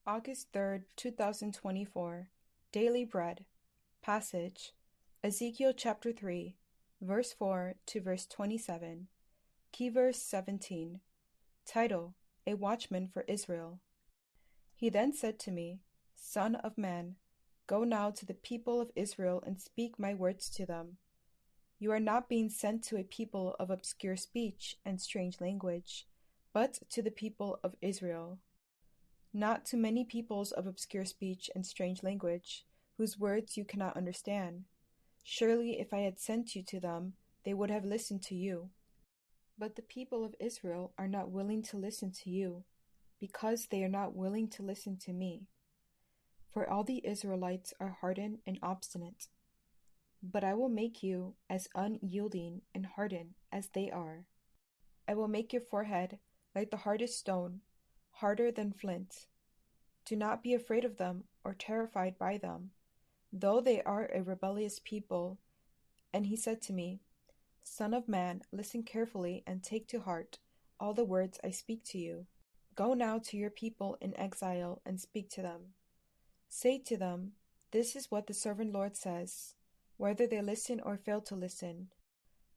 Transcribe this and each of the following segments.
August 3rd, 2024. Daily Bread. Passage: Ezekiel chapter 3, verse 4 to verse 27. Key verse 17. Title: A Watchman for Israel. He then said to me, Son of man, go now to the people of Israel and speak my words to them. You are not being sent to a people of obscure speech and strange language, but to the people of Israel. Not to many peoples of obscure speech and strange language, whose words you cannot understand. Surely if I had sent you to them, they would have listened to you. But the people of Israel are not willing to listen to you, because they are not willing to listen to me. For all the Israelites are hardened and obstinate. But I will make you as unyielding and hardened as they are. I will make your forehead like the hardest stone, harder than flint. Do not be afraid of them or terrified by them, though they are a rebellious people. And he said to me, Son of man, listen carefully and take to heart all the words I speak to you. Go now to your people in exile and speak to them. Say to them, This is what the sovereign Lord says, whether they listen or fail to listen.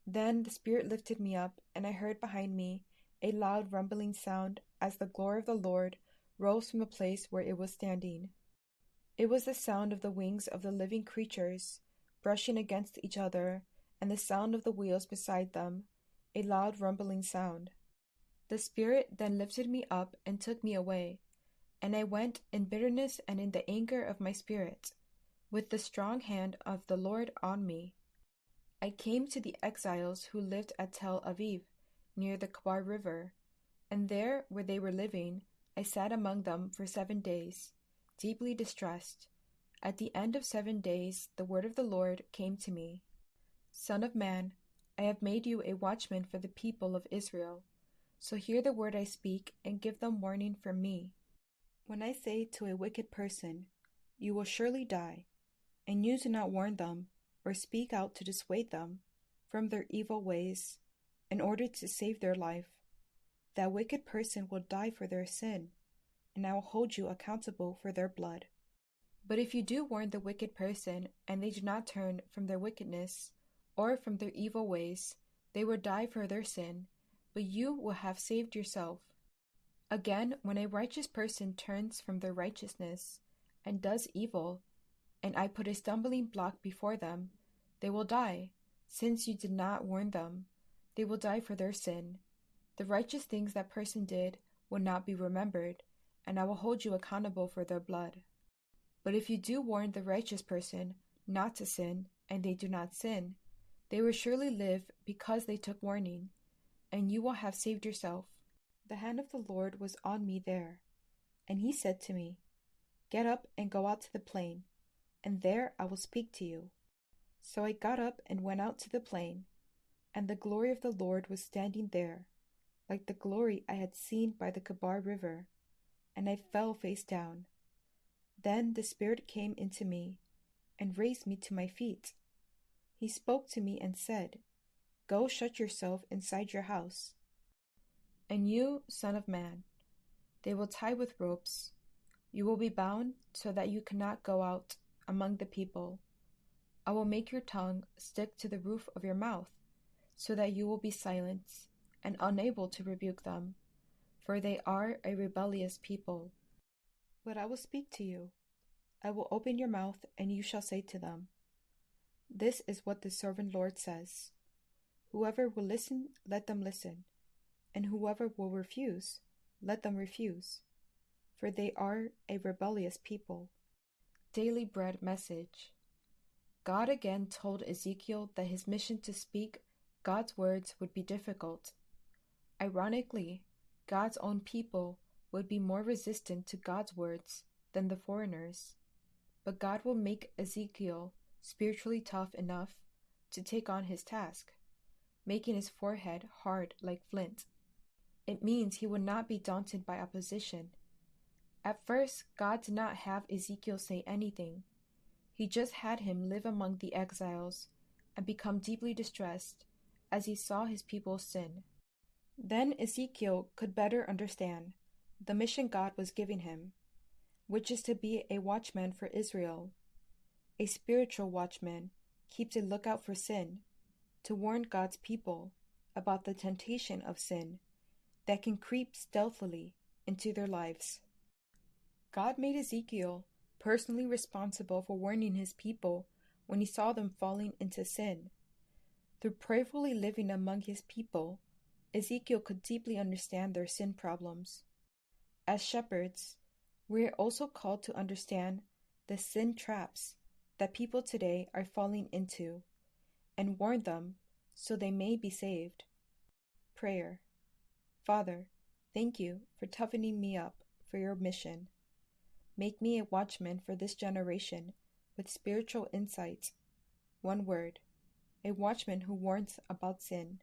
Then the Spirit lifted me up, and I heard behind me a loud rumbling sound as the glory of the Lord rose from the place where it was standing. It was the sound of the wings of the living creatures brushing against each other, and the sound of the wheels beside them, a loud rumbling sound. The Spirit then lifted me up and took me away, and I went in bitterness and in the anger of my spirit, with the strong hand of the Lord on me. I came to the exiles who lived at Tel Aviv, near the Kabar River, and there, where they were living, I sat among them for 7 days, deeply distressed. At the end of 7 days, the word of the Lord came to me. Son of man, I have made you a watchman for the people of Israel. So hear the word I speak and give them warning from me. When I say to a wicked person, You will surely die, and you do not warn them or speak out to dissuade them from their evil ways in order to save their life, that wicked person will die for their sin, and I will hold you accountable for their blood. But if you do warn the wicked person, and they do not turn from their wickedness or from their evil ways, they will die for their sin, but you will have saved yourself. Again, when a righteous person turns from their righteousness and does evil, and I put a stumbling block before them, they will die. Since you did not warn them, they will die for their sin. The righteous things that person did will not be remembered, and I will hold you accountable for their blood. But if you do warn the righteous person not to sin, and they do not sin, they will surely live because they took warning, and you will have saved yourself. The hand of the Lord was on me there, and he said to me, Get up and go out to the plain, and there I will speak to you. So I got up and went out to the plain, and the glory of the Lord was standing there, like the glory I had seen by the Kabar River, and I fell face down. Then the Spirit came into me, and raised me to my feet. He spoke to me and said, Go shut yourself inside your house. And you, son of man, they will tie with ropes. You will be bound so that you cannot go out among the people. I will make your tongue stick to the roof of your mouth, so that you will be silent and unable to rebuke them, for they are a rebellious people. But I will speak to you. I will open your mouth, and you shall say to them, This is what the sovereign Lord says. Whoever will listen, let them listen, and whoever will refuse, let them refuse, for they are a rebellious people. Daily Bread Message. God again told Ezekiel that his mission to speak God's words would be difficult. Ironically, God's own people would be more resistant to God's words than the foreigners. But God will make Ezekiel spiritually tough enough to take on his task, making his forehead hard like flint. It means he would not be daunted by opposition. At first, God did not have Ezekiel say anything. He just had him live among the exiles and become deeply distressed as he saw his people sin. Then Ezekiel could better understand the mission God was giving him. which is to be a watchman for Israel. A spiritual watchman keeps a lookout for sin, to warn God's people about the temptation of sin that can creep stealthily into their lives. God made Ezekiel personally responsible for warning his people when he saw them falling into sin. Through prayerfully living among his people, Ezekiel could deeply understand their sin problems. As shepherds, we are also called to understand the sin traps that people today are falling into and warn them so they may be saved. Prayer. Father, thank you for toughening me up for your mission. Make me a watchman for this generation with spiritual insights. One word, a watchman who warns about sin.